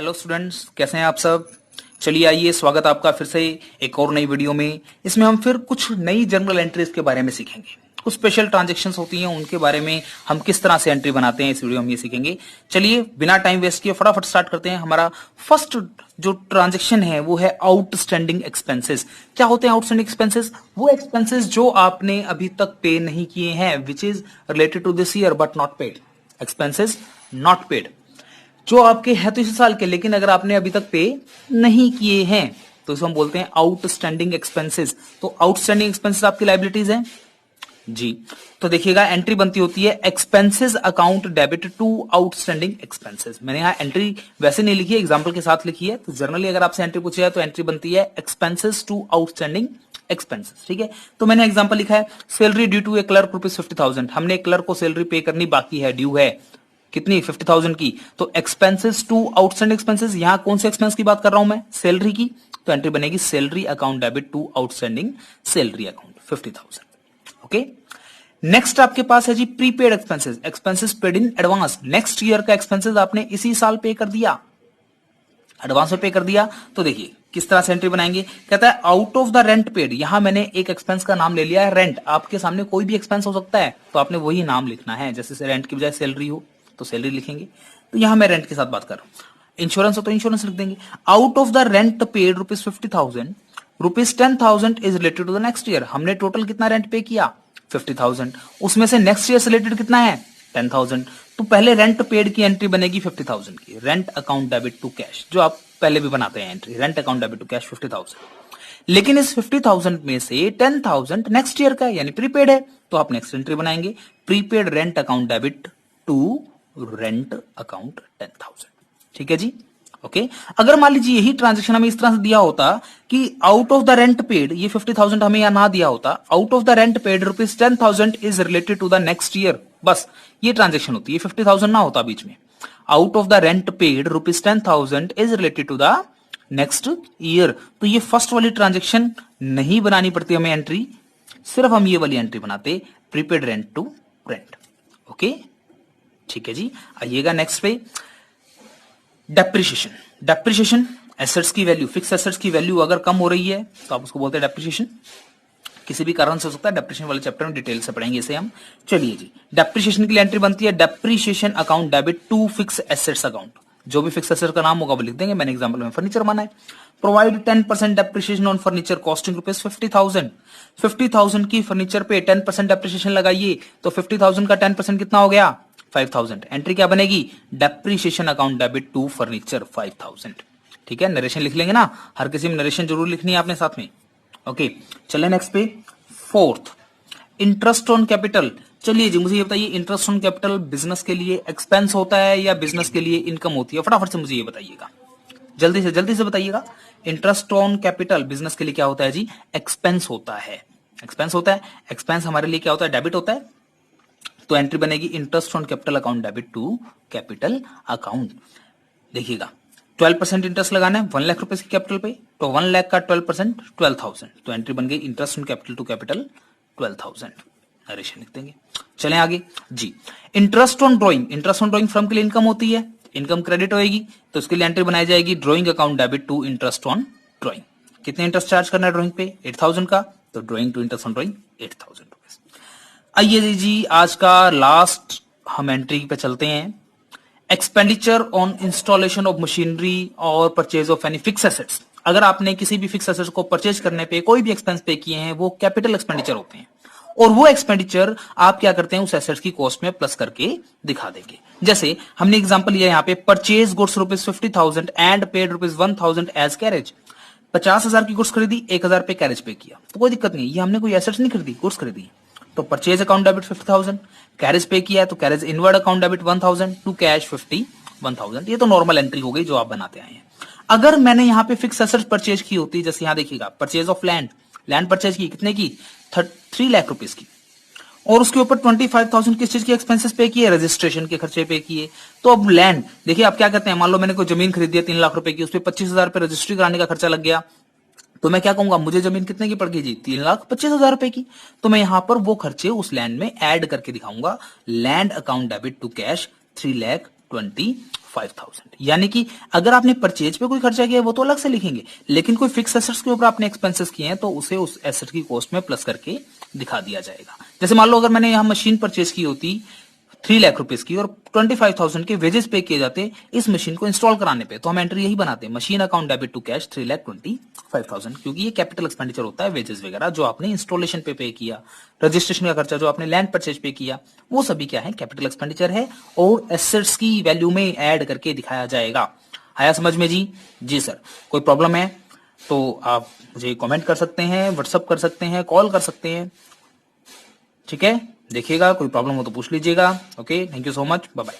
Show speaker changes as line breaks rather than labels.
Hello students, कैसे हैं आप सब। चलिए आइए, स्वागत है आपका फिर से एक और नई वीडियो में। इसमें हम फिर कुछ नई जर्नल एंट्रीज के बारे में सीखेंगे। कुछ स्पेशल ट्रांजैक्शंस होती हैं, उनके बारे में हम किस तरह से एंट्री बनाते हैं, इस वीडियो में ये सीखेंगे। चलिए बिना टाइम वेस्ट किए फटाफट स्टार्ट करते हैं। हमारा फर्स्ट जो ट्रांजैक्शन है वो है आउटस्टैंडिंग एक्सपेंसेस। क्या होते हैं आउटस्टैंडिंग एक्सपेंसेस? वो एक्सपेंसेस जो आपने अभी तक पे नहीं किए हैं, which is related to this year but not paid. Expenses not paid जो आपके है तो इस साल के, लेकिन अगर आपने अभी तक पे नहीं किए हैं तो इसको हम बोलते हैं आउटस्टैंडिंग एक्सपेंसेस। तो आउटस्टैंडिंग एक्सपेंसेस आपकी लायबिलिटीज हैं जी। तो देखिएगा एंट्री बनती होती है expenses account debit to outstanding expenses. मैंने यहाँ एंट्री वैसे नहीं लिखी है, एग्जांपल के साथ लिखी है। तो जनरली अगर आपसे एंट्री पूछी जाए तो एंट्री बनती है एक्सपेंसेस टू आउटस्टैंडिंग एक्सपेंसेस। ठीक है, तो मैंने एग्जांपल लिखा है salary due to a clerk ₹50,000। हमने एक क्लर्क को सैलरी पे करनी बाकी है, ड्यू है कितनी, 50,000 की। तो एक्सपेंसेस टू आउटस्टैंडिंग एक्सपेंसेस, यहां कौन से एक्सपेंस की बात कर रहा हूं मैं, सैलरी की। तो एंट्री बनेगी salary account debit to outstanding salary account 50,000। Okay, next आपके पास है जी prepaid expenses. Expenses paid in advance, next year का एक्सपेंसेस आपने इसी साल पे कर दिया, एडवांस में पे कर दिया। तो देखिए किस तरह से एंट्री बनाएंगे। कहता है out of the rent paid, यहां मैंने एक एक्सपेंस का नाम ले लिया है रेंट। आपके सामने कोई भी एक्सपेंस हो सकता है, तो आपने वही नाम लिखना है। जैसे रेंट की बजाय सैलरी हो तो सैलरी लिखेंगे। तो यहां मैं रेंट के साथ बात कर रहा हूं। इंश्योरेंस हो तो इंश्योरेंस लिख देंगे। Out of the rent paid ₹50,000, ₹10,000 is related to the next year. हमने टोटल कितना रेंट पे किया, 50,000। उसमें से नेक्स्ट ईयर से रिलेटेड कितना है, 10,000। तो पहले रेंट पेड की एंट्री बनेगी 50,000 की, rent account debit to cash, जो आप पहले भी बनाते हैं entry, rent account debit to cash 50,000। लेकिन इस 50,000 में से 10,000 नेक्स्ट ईयर का यानी प्रीपेड है, तो आप नेक्स्ट एंट्री बनाएंगे prepaid rent account debit to rent account 10,000। ठीक है जी, ओके। अगर मान लीजिए यही ट्रांजेक्शन हमें इस तरह से दिया होता कि out of the rent paid, ये 50,000 हमें यहां ना दिया होता, out of the rent paid ₹10,000 is related to the next year, बस ये ट्रांजेक्शन होती है, 50,000 ना होता बीच में। Out of the rent paid ₹10,000 is related to the next year. तो ये फर्स्ट वाली ट्रांजेक्शन नहीं बनानी पड़ती हमें एंट्री, सिर्फ हम ये वाली एंट्री बनाते, prepaid rent to rent. Okay, ठीक है जी। आइएगा नेक्स्ट पे, डेप्रिसिएशन। डेप्रिसिएशन एसेट्स की वैल्यू, फिक्स एसेट्स की वैल्यू अगर कम हो रही है तो आप उसको बोलते हैं डेप्रिसिएशन। किसी भी कारण से हो सकता है, डेप्रिसिएशन वाले चैप्टर में डिटेल से पढ़ेंगे इसे हम। चलिए जी, डेप्रिसिएशन के लिए एंट्री बनती है depreciation account debit to fix assets account. जो भी फिक्स एसेट का नाम होगा वो लिख देंगे। मैंने एग्जांपल में फर्नीचर माना है। Provide 10% depreciation on furniture costing ₹50,000। 50,000 की फर्नीचर पे 10% डेप्रिसिएशन लगाइए, तो 50,000 का 10% कितना हो गया, 5,000। एंट्री क्या बनेगी, depreciation account debit to furniture 5,000। ठीक है, नरेशन लिख लेंगे ना, हर किसी में नरेशन जरूर लिखनी है आपने साथ में। ओके, चले नेक्स्ट पे, फोर्थ इंटरेस्ट ऑन कैपिटल। चलिए जी, मुझे ये बताइए इंटरेस्ट ऑन कैपिटल बिजनेस के लिए एक्सपेंस होता है या बिजनेस के लिए इनकम होती है? फटाफट से मुझे ये बताइएगा, जल्दी से बताइएगा। इंटरेस्ट ऑन कैपिटल बिजनेस के लिए क्या होता है जी, एक्सपेंस होता है। एक्सपेंस होता है, एक्सपेंस हमारे लिए क्या होता है, डेबिट होता है। तो एंट्री बनेगी interest on capital account debit to capital account. देखिएगा 12% इंटरेस्ट लगाना है 1 लाख रुपए की कैपिटल पे, तो 1 लाख का 12% 12,000। तो एंट्री बन गई interest on capital to capital 12,000। Narration लिख देंगे। चलें आगे जी, interest on drawing. Interest on drawing firm के लिए इनकम होती है, इनकम क्रेडिट होगी, तो इसके लिए एंट्री बनाई जाएगी drawing account debit to interest on drawing. कितने इंटरेस्ट चार्ज करना है ड्रॉइंग पे, 8,000 का, तो drawing to interest on drawing 8,000 rupees. आइए जी, आज का लास्ट हम एंट्री पे चलते हैं, expenditure on installation of machinery और purchase of any fix assets. अगर आपने किसी भी फिक्स एसेट्स को परचेज करने पे कोई भी एक्सपेंस पे किए हैं, वो कैपिटल एक्सपेंडिचर होते हैं, और वो एक्सपेंडिचर आप क्या करते हैं, उस एसेट्स की कॉस्ट में प्लस करके दिखा देंगे। जैसे हमने एग्जांपल लिया यहाँ पे, purchase goods ₹50,000 and paid ₹1,000 as carriage. 50,000 की गुड्स खरीदी, 1,000 पे कैरेज पे किया, तो कोई दिक्कत नहीं, ये हमने कोई एसेट्स नहीं खरीदी, गुड्स खरीदी। तो परचेज अकाउंट डेबिट 50,000, कैरेज पे किया है तो carriage inward account debit 1,000 to cash 51,000। ये तो नॉर्मल एंट्री हो गई जो आप बनाते आए हैं। अगर मैंने यहाँ पे फिक्स एसेट्स परचेज की होती, जैसे यहाँ देखिएगा purchase of land, land purchase की कितने की, 3 लाख रुपीज की, और उसके ऊपर 25,000 किस चीज की एक्सपेंसेस पे किए, रजिस्ट्रेशन के खर्चे पे किए। तो अब लैंड देखिए आप क्या कहते हैं, मान लो मैंने कोई जमीन खरीदी है 3 लाख रुपए की, उस पर 25,000 पे रजिस्ट्री कराने का खर्चा लग गया, तो मैं क्या कहूंगा, मुझे जमीन कितने की पड़ गई जी, 3,25,000 रुपए की। तो मैं यहां पर वो खर्चे उस लैंड में ऐड करके दिखाऊंगा, land account debit to cash 3,25,000 25,000। यानी कि अगर आपने परचेज पे कोई खर्चा किया है वो तो अलग से लिखेंगे, लेकिन कोई फिक्स एसेट्स के ऊपर आपने एक्सपेंसेस किए हैं तो उसे उस एसेट की कॉस्ट में प्लस करके दिखा दिया जाएगा। जैसे मान लो अगर मैंने यहाँ मशीन परचेज की होती 3 लाख रुपीस की और 25,000 के वेजेस पे किए जाते इस मशीन को इंस्टॉल कराने पे, तो हम एंट्री यही बनाते हैं, machine account debit to cash 3,25,000, क्योंकि ये कैपिटल एक्सपेंडिचर होता है, वेजेस वगैरह जो आपने इंस्टॉलेशन पे किया, रजिस्ट्रेशन का खर्चा जो आपने लैंड परचेज पे किया, वो सभी क्या है, कैपिटल एक्सपेंडिचर है और एसेट्स की वैल्यू में ऐड करके दिखाया जाएगा। आया समझ में जी? जी सर। कोई प्रॉब्लम है तो आप मुझे कमेंट कर सकते हैं, व्हाट्सअप कर सकते हैं, कॉल कर सकते हैं, ठीक है। देखिएगा, कोई प्रॉब्लम हो तो पूछ लीजिएगा। Okay, thank you so much, bye bye.